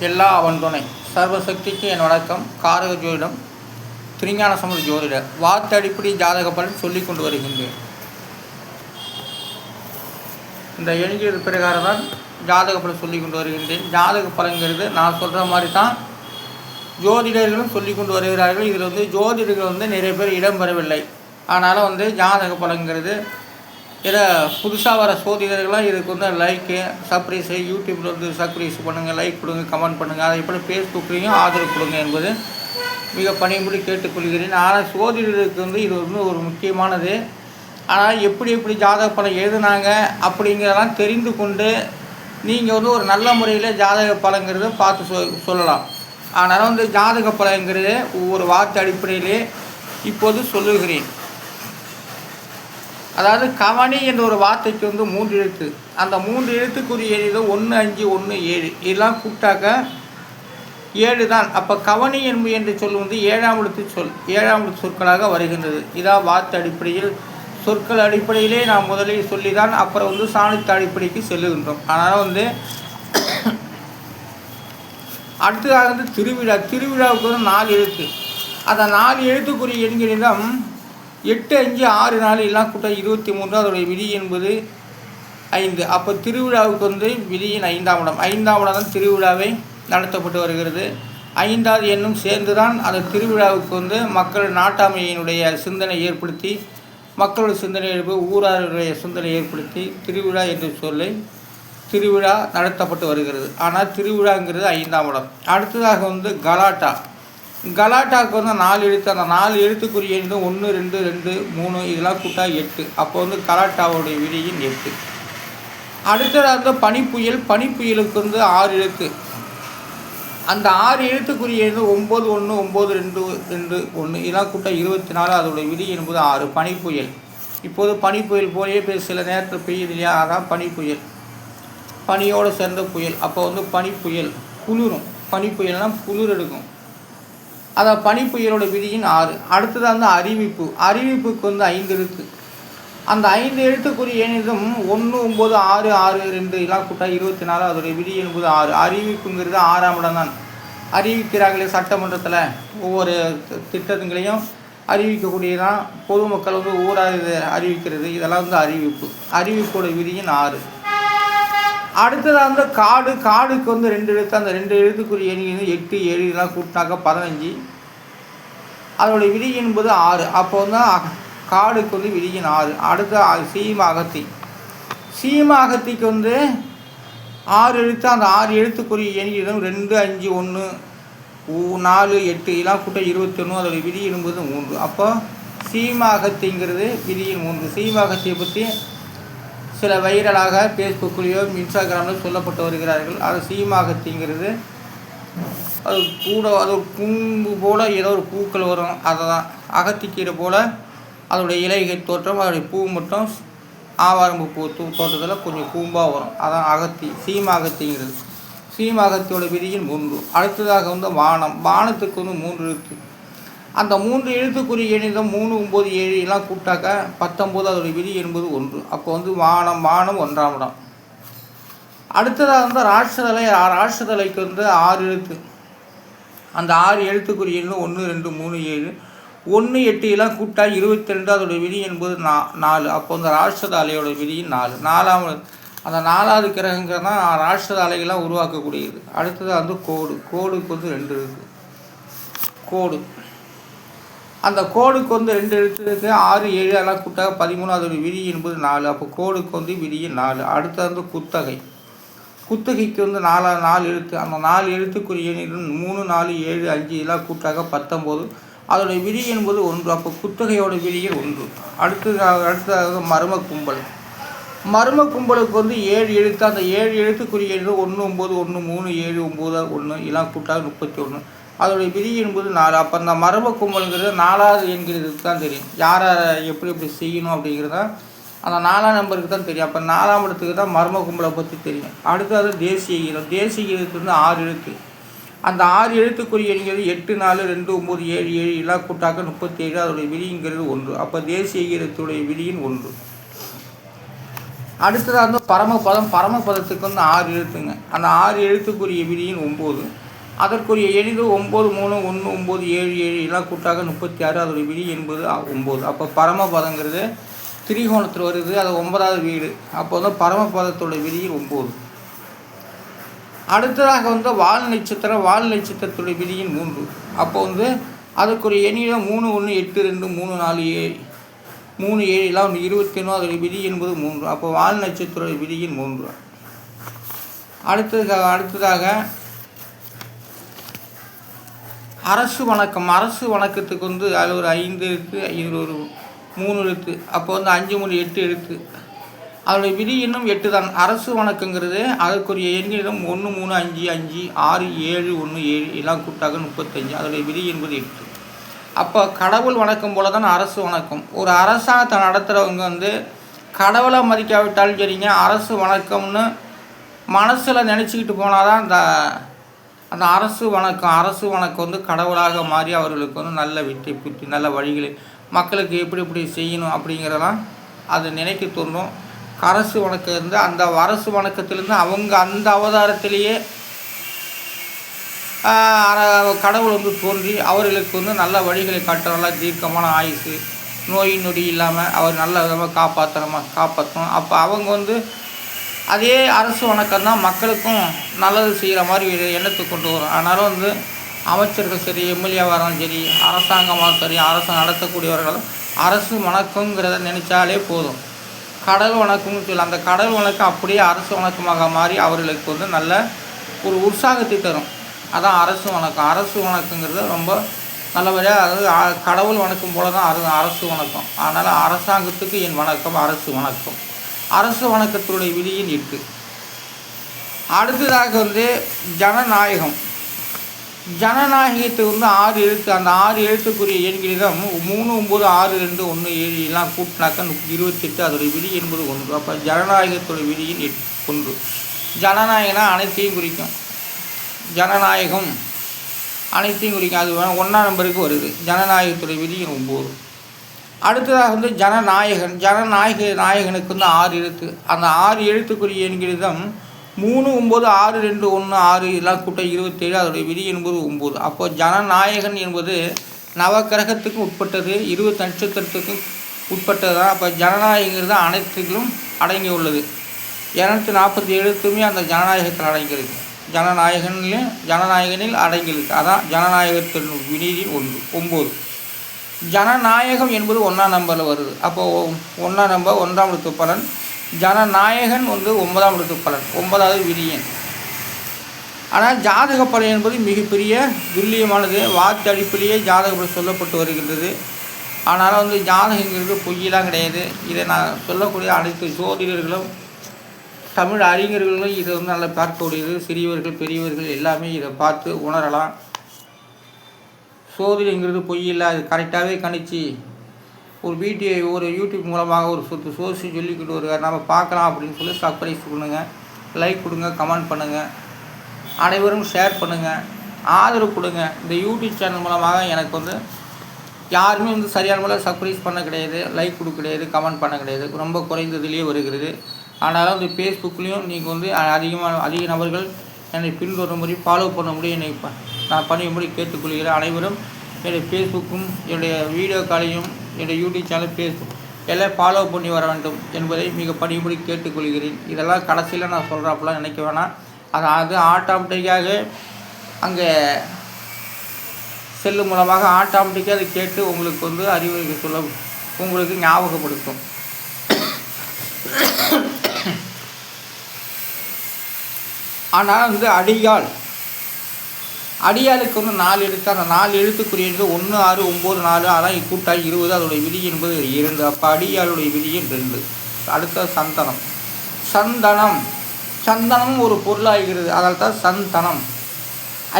எல்லா அவன் துணை சர்வசக்திக்கு என் வணக்கம். காரக ஜோதிடம் திருஞான சம்பந்த ஜோதிடர் வார்த்தை அடிப்படை ஜாதக பலன் சொல்லி கொண்டு வருகின்றேன். இந்த எண்கள் பிரகாரம் தான் ஜாதக பலன் சொல்லி கொண்டு வருகின்றேன். ஜாதக பலன்கிறது நான் சொல்கிற மாதிரி தான் ஜோதிடர்களும் சொல்லி கொண்டு வருகிறார்கள். இதில் ஜோதிடர்கள் நிறைய பேர் இடம்பெறவில்லை. அதனால் ஜாதக பலன்கிறது இதை புதுசாக வர சோதிடர்களாக இதுக்கு லைக்கு சப்ரைஸு யூடியூப்பில் சப்ரைஸ் பண்ணுங்கள், லைக் கொடுங்க, கமெண்ட் பண்ணுங்கள். அதே போல் ஃபேஸ்புக்லேயும் ஆதரவு கொடுங்க என்பது மிக பணிபுரி கேட்டுக்கொள்கிறேன். ஆனால் சோதிடருக்கு இது ஒரு முக்கியமானது. ஆனால் எப்படி ஜாதக பலன் எழுதுனாங்க அப்படிங்கிறதெல்லாம் தெரிந்து கொண்டு நீங்கள் ஒரு நல்ல முறையில் ஜாதக பலங்கிறத பார்த்து சொல்லலாம். அதனால் ஜாதக பலங்கிறது ஒவ்வொரு வார்த்தை அடிப்படையிலே இப்போது சொல்லுகிறேன். அதாவது கவனி என்ற ஒரு வார்த்தைக்கு 3 எழுத்து. அந்த 3 எழுத்துக்குரிய எது 1, 5, 1, 7 இதெல்லாம் கூப்பிட்டாக்க 7 தான். அப்போ கவனி என்று சொல் 7ஆம் எழுத்து சொல், 7ஆம் எழுத்து சொற்களாக வருகின்றது. இதான் வார்த்தை அடிப்படையில் சொற்கள் அடிப்படையிலே நாம் முதலில் சொல்லி தான் அப்புறம் சாணித்த அடிப்படைக்கு செல்லுகின்றோம். அதனால் அடுத்ததாக திருவிழாவுக்கு 4 எழுத்து. அந்த 4 எழுத்துக்குரிய எண்களிடம் 8, 5, 6, 4 எல்லாம் கூட்டம் 23. அதோடைய விதி என்பது 5. அப்போ திருவிழாவுக்கு விதியின் 5ஆம் இடம். 5ஆம் இடம் தான் திருவிழாவை நடத்தப்பட்டு வருகிறது. 5வது எண்ணும் சேர்ந்து தான் அந்த திருவிழாவுக்கு மக்கள் நாட்டாமையினுடைய சிந்தனை ஏற்படுத்தி, மக்களுடைய சிந்தனை எழுப்பு, ஊராருடைய சிந்தனை ஏற்படுத்தி திருவிழா என்று சொல்லி திருவிழா நடத்தப்பட்டு வருகிறது. ஆனால் திருவிழாங்கிறது 5ஆம் இடம். அடுத்ததாக கலாட்டாவுக்கு 4 எழுத்து. அந்த 4 எழுத்துக்குரிய 1, 2, 2, 3 இதெல்லாம் கூட்டா 8. அப்போ கலாட்டாவுடைய விதியின் 8. அடுத்ததாக பனிப்புயலுக்கு 6 எழுத்து. அந்த 6 எழுத்துக்குரிய 9, 1, 9, 2, 2, 1 இதெல்லாம் கூட்டா 24. அதோடைய விதி என்பது 6. பனிப்புயல். இப்போது பனிப்புயல் போலே சில நேரத்தில் பெய்யுது இல்லையா, அதான் பனிப்புயல், பனியோடு சேர்ந்த புயல். அப்போ பனிப்புயல் குளிரும். பனிப்புயல்னால் குளிர் எடுக்கும். அதான் பனிப்புயலோட விதியின் 6. அடுத்ததாக அறிவிப்புக்கு 5 எழுத்து. அந்த 5 எழுத்துக்குரிய எண்ணிலும் 1, 9, 6, 6, 2 இதெல்லாம் கூட்டா 24. அதோடைய விதி என்பது 6. அறிவிப்புங்கிறது 6ஆம் இடம் தான். அறிவிக்கிறாங்களே சட்டமன்றத்தில் ஒவ்வொரு திட்டங்களையும் அறிவிக்கக்கூடியதான். பொதுமக்கள் ஊராக அறிவிக்கிறது. இதெல்லாம் அறிவிப்போட விதியின் 6. அடுத்ததாக காடுக்கு 2 எழுத்து. அந்த 2 எழுத்துக்குரிய எண் 8, 7 இதெல்லாம் கூட்டினாக்க 15. அதோடைய விதி என்பது 6. அப்போ காடுக்கு விதியின் 6. அடுத்த சீமாகத்திக்கு 6 எழுத்து. அந்த 6 எழுத்துக்குரிய எண் 2, 5, 1, 4, 8 இதெல்லாம் கூட்ட 21. அதோடைய விதி என்பது 3. அப்போ சீமாகத்திங்கிறது விதியின் 3. சீமாகத்தியை பற்றி சில வைரலாக ஃபேஸ்புக்லேயோ இன்ஸ்டாகிராமில் சொல்லப்பட்டு வருகிறார்கள். அது சீமாகத்திங்கிறது அது ஒரு கூம்பு போல் ஏதோ ஒரு பூக்கள் வரும். அதை தான் அகத்திக்கீரை போல் அதோடைய இலைகள் தோற்றம், அதோடைய பூ மட்டும் ஆவாரம்பு பூ தோற்றத்தில் கொஞ்சம் கூம்பாக வரும். அதான் சீமாகத்திங்கிறது. சீமாகத்தியோட விதியின் 3. அடுத்ததாக வானத்துக்கு 3 எழுத்து. அந்த 3 எழுத்துக்குரிய எண்ணிடம் 3, 9, 7 எல்லாம் கூப்பிட்டாக்க 19. அதோடைய விதி என்பது 1. அப்போ வானம் 1ஆம் இடம். அடுத்ததாக ராட்சதலைக்கு 6 எழுத்து. அந்த 6 எழுத்துக்குரிய எண் 1, 2, 3, 7, 1, 8 எல்லாம் கூப்பிட்டா 22. அதோடைய விதி என்பது 4. அப்போ ராட்சத அலையோட விதியின் 4. 4ஆம் அந்த 4வது கிரகங்கிறது தான் ராட்சத அலைகள்லாம் உருவாக்கக்கூடியது. அடுத்தது கோடுக்கு 2 எழுத்து. அந்த கோடுக்கு 2 எழுத்து இருக்குது. 6, 7 எல்லாம் கூட்டாக 13. அதோடைய விதி என்பது 4. அப்போ கோடுக்கு விதியின் 4. அடுத்தது குத்தகைக்கு 4 எழுத்து. அந்த 4 எழுத்துக்குரிய எண்ணில் 3, 4, 7, 5 இதெல்லாம் கூட்டாக 19. அதோடைய விதி என்பது 1. அப்போ குத்தகையோட விதியின் 1. அடுத்ததாக மர்ம கும்பலுக்கு 7 எழுத்து. அந்த 7 எழுத்துக்குரிய எண் 1, 9, 1, 3, 7, 9, 1 இதெல்லாம் கூட்டாக 31. அதோடைய விதி என்பது 4. அப்போ அந்த மர்ம கும்பலுங்கிறது 4வது எண்கிறதுக்கு தான் தெரியும். யாரை எப்படி செய்யணும் அப்படிங்கிறத அந்த 4ஆம் நம்பருக்கு தான் தெரியும். அப்போ 4ஆம் இடத்துக்கு தான் மர்ம கும்பலை பற்றி தெரியும். அடுத்தது தேசிய கீதம் 6 எழுத்து. அந்த 6 எழுத்துக்குரிய எண்கிறது 8, 4, 2, 9, 7, 7 எல்லாம் கூட்டாக்க 37. அதோடைய விதிங்கிறது 1. அப்போ தேசிய கீதத்துடைய விதியின் 1. அடுத்ததாக வந்து பரமபதம். பரமபதத்துக்கு வந்து 6 எழுத்துங்க. அந்த 6 எழுத்துக்குரிய விதியின் 9. அதற்குரிய எளிது 9 3 1 9 7 7 எல்லாம் கூட்டாக 36. அதோடைய விதி என்பது 9. அப்போ பரமபதங்கிறது திரிகோணத்தில் வருது, அது 9வது வீடு. அப்போ வந்து பரமபதத்தோட விதியில் 9. அடுத்ததாக வந்து வால் நட்சத்திரம். வால் நட்சத்திரத்துடைய விதியின் 3. அப்போ வந்து அதுக்குரிய எண்ணில் 3 1 8 2 3 4 7 3 7 எல்லாம் 21. அதோடைய விதி என்பது 3. அப்போ வால் நட்சத்திர விதியின் 3. அடுத்ததாக அரசு வணக்கம். அரசு வணக்கத்துக்கு வந்து அது ஒரு 5 எழுத்து, இது ஒரு 3 எழுத்து. அப்போ வந்து 5 3 8 எழுத்து. அதோடைய விதி இன்னும் 8 தான். அரசு வணக்கங்கிறது அதற்குரிய எண்களிடம் 1 3 5 5 6 7 1 7 எல்லாம் கூட்டாக 35. அதோடைய விதி என்பது 8. அப்போ கடவுள் வணக்கம் போல தான் அரசு வணக்கம். ஒரு அரசாங்கத்தை நடத்துகிறவங்க வந்து கடவுளை மதிக்காவிட்டாலும் சரிங்க, அரசு வணக்கம்னு மனசில் நினச்சிக்கிட்டு போனால் தான் அந்த அரசு வணக்கம் வந்து கடவுளாக மாறி அவர்களுக்கு வந்து நல்ல வெற்றி புத்தி நல்ல வழிகளை மக்களுக்கு எப்படி செய்யணும் அப்படிங்கிறதெல்லாம் அது நினைக்க தோணும். அரசு வணக்கம் இருந்து அந்த அரசு வணக்கத்திலேருந்து அவங்க அந்த அவதாரத்திலேயே கடவுள் வந்து தோன்றி அவர்களுக்கு வந்து நல்ல வழிகளை காட்ட, நல்ல தீர்க்கமான ஆயுசு, நோய் நொடி இல்லாமல் அவர் நல்ல விதமாக காப்பாற்றணும். அப்போ அவங்க வந்து அதே அரசு வணக்கம் தான் மக்களுக்கும் நல்லது செய்கிற மாதிரி எண்ணத்தை கொண்டு வரும். அதனால் வந்து அமைச்சர்கள் சரி, எம்எல்ஏவாக இருந்தாலும் சரி, அரசாங்கமாக சரி, அரசு நடத்தக்கூடியவர்களும் அரசு வணக்கங்கிறத நினச்சாலே போதும். கடல் வணக்கம்னு சொல்லி அந்த கடல் வணக்கம் அப்படியே அரசு வணக்கமாக மாறி அவர்களுக்கு வந்து நல்ல ஒரு உற்சாகத்தை தரும். அதான் அரசு வணக்கம். அரசு வணக்கங்கிறது ரொம்ப நல்லபடியாக, அதாவது கடவுள் வணக்கம் போல தான் அரசு வணக்கம். அதனால் அரசாங்கத்துக்கு என் வணக்கம், அரசு வணக்கம். அரசு வணக்கத்துடைய விதியின் 8. அடுத்ததாக வந்து ஜனநாயகம். ஜனநாயகத்துக்கு வந்து 6 எழுத்து. அந்த 6 எழுத்துக்குரிய எண்களிடம் 3 9 6 2 1 7 எல்லாம் கூட்டினாக்க 28. அதோடைய விதி என்பது 1. அப்போ ஜனநாயகத்துடைய விதியின் 1. ஜனநாயகனா அனைத்தையும் குறிக்கும். ஜனநாயகம் அனைத்தையும் குறிக்கும். அது 1ஆம் நம்பருக்கு வருது. ஜனநாயகத்துடைய விதியின் 9. அடுத்ததாக வந்து நாயகனுக்கு வந்து 6 எழுத்து. அந்த 6 எழுத்துக்குரிய எண்களிடம் 3 9 6 2 1 6 எல்லாம் கூட்ட 27. அதோடைய விதி என்பது 9. அப்போது ஜனநாயகன் என்பது நவக்கிரகத்துக்கும் உட்பட்டது, 20 நட்சத்திரத்துக்கும் உட்பட்டது தான். அப்போ ஜனநாயகங்கிறது அனைத்துக்கும் அடங்கி உள்ளது. 240 எழுத்துமே அந்த ஜனநாயகத்தில் அடங்கியிருக்கு. ஜனநாயகனில் அடங்கியிருக்கு. அதான் ஜனநாயகத்தின் விதியின் 9. ஜனநாயகம் என்பது 1ஆம் நம்பரில் வருது. அப்போது 1ஆம் நம்பர் 1ஆம் எழுத்து பலன். ஜனநாயகன் வந்து 9ஆம் எழுத்து பலன், 9வது விதியன். ஆனால் ஜாதக பலன் என்பது மிகப்பெரிய துல்லியமானது. வார்த்தை அடிப்படையே ஜாதக பலன் சொல்லப்பட்டு வருகின்றது. ஆனால் வந்து ஜாதகங்கிறது பொய்யெல்லாம் கிடையாது. இதை நான் சொல்லக்கூடிய அனைத்து ஜோதிடர்களும் தமிழ் அறிஞர்களும் இதை வந்து நல்லா பார்க்கக்கூடியது. சிறியவர்கள் பெரியவர்கள் எல்லாமே இதை பார்த்து உணரலாம். சோதனைங்கிறது பொய்யில்லை, அது கரெக்டாகவே கணிச்சு ஒரு யூடியூப் மூலமாக ஒரு சோர்ஸ் சொல்லிக்கிட்டு வருவார். நம்ம பார்க்கலாம் அப்படின்னு சொல்லி சப்ஸ்கிரைப் பண்ணுங்கள், லைக் கொடுங்க, கமெண்ட் பண்ணுங்கள், அனைவரும் ஷேர் பண்ணுங்கள், ஆதரவு கொடுங்க. இந்த யூடியூப் சேனல் மூலமாக எனக்கு வந்து யாருமே வந்து சரியான முறையில் சப்ஸ்கிரைப் பண்ண கிடையாது, லைக் கொடுக்க கிடையாது, கமெண்ட் பண்ண கிடையாது. ரொம்ப குறைந்ததுலேயே வருகிறது. ஆனாலும் இந்த ஃபேஸ்புக்லேயும் நீங்கள் வந்து அதிக நபர்கள் என்னை பின்தொடரும்படி ஃபாலோ பண்ண முடியும், என்னை நான் பண்ணும்படி கேட்டுக்கொள்கிறேன். அனைவரும் என்னுடைய ஃபேஸ்புக்கும் என்னுடைய வீடியோ காலையும் என்னுடைய யூடியூப் சேனல் ஃபேஸ்புக் எல்லாம் ஃபாலோ பண்ணி வர வேண்டும் என்பதை மிக பணிபடி கேட்டுக்கொள்கிறேன். இதெல்லாம் கடைசியில் நான் சொல்கிறாப்பெல்லாம் நினைக்க வேணாம். அது ஆட்டோமேட்டிக்காக அங்கே செல்லு மூலமாக ஆட்டோமேட்டிக்காக அதை கேட்டு உங்களுக்கு வந்து அறிவுரை சொல்ல உங்களுக்கு ஞாபகப்படுத்தும். ஆனால் வந்து அடியாளுக்கு வந்து 4 எழுத்து. அந்த 4 எழுத்துக்குரியது 1 6 9 4 அதான் கூட்டாகி 20. அதோடைய விதி என்பது 2. அப்போ அடியாளுடைய விதியின் 2. அடுத்த சந்தனம் ஒரு பொருளாகிறது. அதால் தான் சந்தனம்.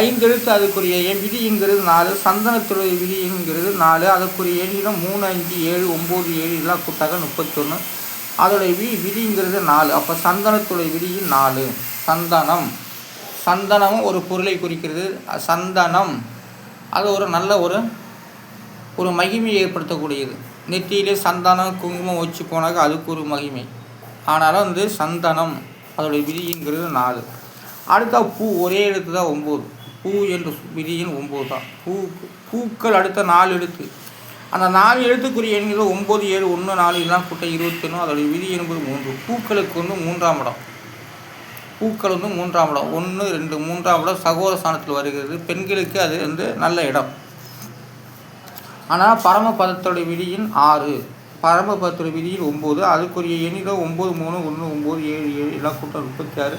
5 எழுத்து. அதுக்குரிய விதிங்கிறது 4. சந்தனத்துடைய விதிங்கிறது 4. அதுக்குரிய எண்ணிடம் 3 5 7 9 7 இதெல்லாம் கூட்டாக 31. அதோடைய விதிங்கிறது 4. அப்போ சந்தனத்துடைய விதியின் 4. சந்தனமும் ஒரு பொருளை குறிக்கிறது. சந்தனம் அது ஒரு நல்ல ஒரு மகிமையை ஏற்படுத்தக்கூடியது. நெற்றியிலே சந்தனம் குங்குமம் வச்சு போனாக்க அதுக்கு ஒரு மகிமை. ஆனாலும் வந்து சந்தனம் அதோடைய விதிங்கிறது 4. அடுத்த பூ ஒரே எழுத்து தான் 9. பூ என்ற விதியின் 9 தான். பூக்கள் அடுத்த 4 எழுத்து. அந்த 4 எழுத்துக்குரிய எண்கள் 9, 7, 1, 4 இதெல்லாம் கூட்ட 21. அதோடைய விதி என்பது 3. பூக்களுக்கு வந்து 3ஆம் இடம். பூக்கள் வந்து 3ஆம் இடம். 1, 2, 3ஆம் இடம் சகோதர ஸ்தானத்தில் வருகிறது. பெண்களுக்கு அது வந்து நல்ல இடம். ஆனால் பரமபதத்தோடைய விதியின் 6, பரமபதத்தோடைய விதியின் 9. அதுக்குரிய எண்ணில் 9, 3, 1, 9, 7, 7 எல்லாம் கூட்டம் 36.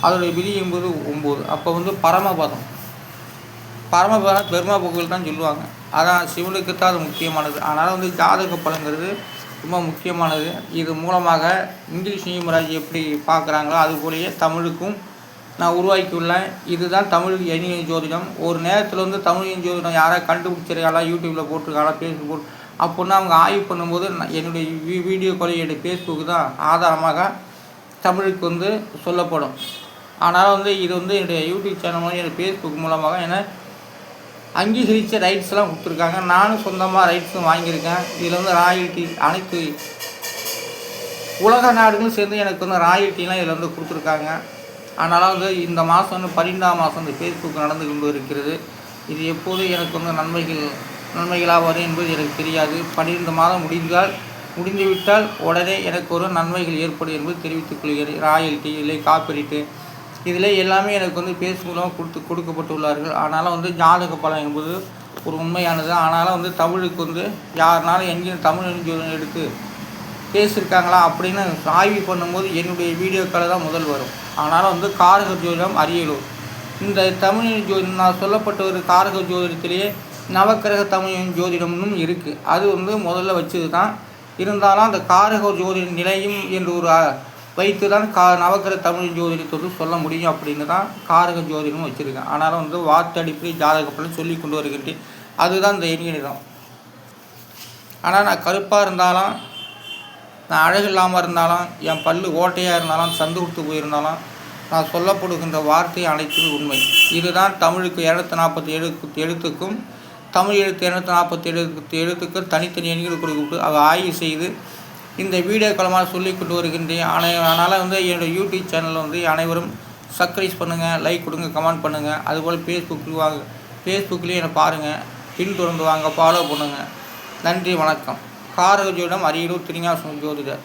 அதோடைய விதி என்பது 9. அப்போ வந்து பரமபதம் பெருமா புகழ் தான் சொல்லுவாங்க. அதான் சிவனுக்கு தான் அது முக்கியமானது. அதனால் வந்து ஜாதக பலங்கிறது ரொம்ப முக்கியமானது. இது மூலமாக இங்கிலீஷ் நியூமராஜி எப்படி பார்க்குறாங்களோ அதுபோலயே தமிழுக்கும் நான் உருவாக்கியுள்ளேன். இதுதான் தமிழ் எண்ணியல் ஜோதிடம். ஒரு நேரத்தில் வந்து தமிழ் எண் ஜோதிடம் யாராவது கண்டுபிடிச்சிருக்காங்களா, யூடியூப்பில் போட்டிருக்காங்களா, ஃபேஸ்புக் போட்டு அப்படின்னா அவங்க ஆய்வு பண்ணும்போது என்னுடைய வீடியோக்களை என்னுடைய ஃபேஸ்புக்கு தான் ஆதாரமாக தமிழுக்கு வந்து சொல்லப்படும். ஆனால் வந்து இது வந்து என்னுடைய யூடியூப் சேனல் மூலம் என்னுடைய ஃபேஸ்புக் மூலமாக என்ன அங்கீகரித்த ரைட்ஸ்லாம் கொடுத்துருக்காங்க. நானும் சொந்தமாக ரைட்ஸும் வாங்கியிருக்கேன். இதில் வந்து ராயல்ட்டி அனைத்து உலக நாடுகளும் சேர்ந்து எனக்கு வந்து ராயல்ட்டிலாம் இதில் வந்து கொடுத்துருக்காங்க. அதனால் வந்து இந்த மாதம் வந்து 12ஆம் மாதம் இந்த ஃபேஸ்புக் நடந்து கொண்டு இருக்கிறது. இது எப்போது எனக்கு வந்து நன்மைகளாக வரும் என்பது எனக்கு தெரியாது. 12 மாதம் முடிந்துவிட்டால் உடனே எனக்கு ஒரு நன்மைகள் ஏற்படும் என்பது தெரிவித்துக் கொள்கிறேன். ராயல்ட்டி இல்லை காப்பிரைட்டு இதில் எல்லாமே எனக்கு வந்து ஃபேஸ்புக்கில் கொடுக்கப்பட்டுள்ளார்கள். ஆனாலும் வந்து ஜாதக பலம் என்பது ஒரு உண்மையானது. ஆனாலும் வந்து தமிழுக்கு வந்து யாருனாலும் எங்கேயும் தமிழ் எடுத்து பேசியிருக்காங்களா அப்படின்னு ஆய்வு பண்ணும்போது என்னுடைய வீடியோக்களை தான் முதல் வரும். ஆனாலும் வந்து காரக ஜோதிடம் அரியலூர் இந்த தமிழ் ஜோதிடம் நான் சொல்லப்பட்ட ஒரு காரக ஜோதிடத்திலேயே நவக்கிரக தமிழ் ஜோதிடம்னு இருக்குது. அது வந்து முதல்ல வச்சது தான். இருந்தாலும் அந்த காரக ஜோதிட நிலையம் என்று ஒரு வைத்து தான் நவக்கிரக தமிழ் ஜோதிடத்தை சொல்ல முடியும் அப்படின்னு தான் காரக ஜோதிடம் வச்சுருக்கேன். ஆனாலும் வந்து வார்த்தை அடிப்படை ஜாதக பலன் சொல்லி கொண்டு வருகின்றேன். அதுதான் இந்த எண்ணிடம். ஆனால் நான் கருப்பாக இருந்தாலும், நான் அழகு இல்லாமல் இருந்தாலும், என் பல்லு ஓட்டையாக இருந்தாலும், சந்து கொடுத்து போயிருந்தாலும் நான் சொல்லப்படுகின்ற வார்த்தை அனைத்தும் உண்மை. இதுதான் தமிழுக்கு 247 எழுத்துக்கும் தமிழ் எழுத்து 247 எழுத்துக்கள் தனித்தனி எண்கள் கொடுக்கப்பட்டு அதை ஆய்வு செய்து இந்த வீடியோ காலமாக சொல்லி கொண்டு வருகின்றேன். அதனால் வந்து என்னோடய யூடியூப் சேனலில் வந்து அனைவரும் சப்ஸ்கிரைப் பண்ணுங்கள், லைக் கொடுங்க, கமெண்ட் பண்ணுங்கள். அதுபோல் ஃபேஸ்புக்லேயும் என்னை பாருங்கள், பின்தொடர்ந்து வாங்க, ஃபாலோ பண்ணுங்கள். நன்றி, வணக்கம். காரக ஜோதிடம் அரியலூர் திருஞான ஜோதிடர்.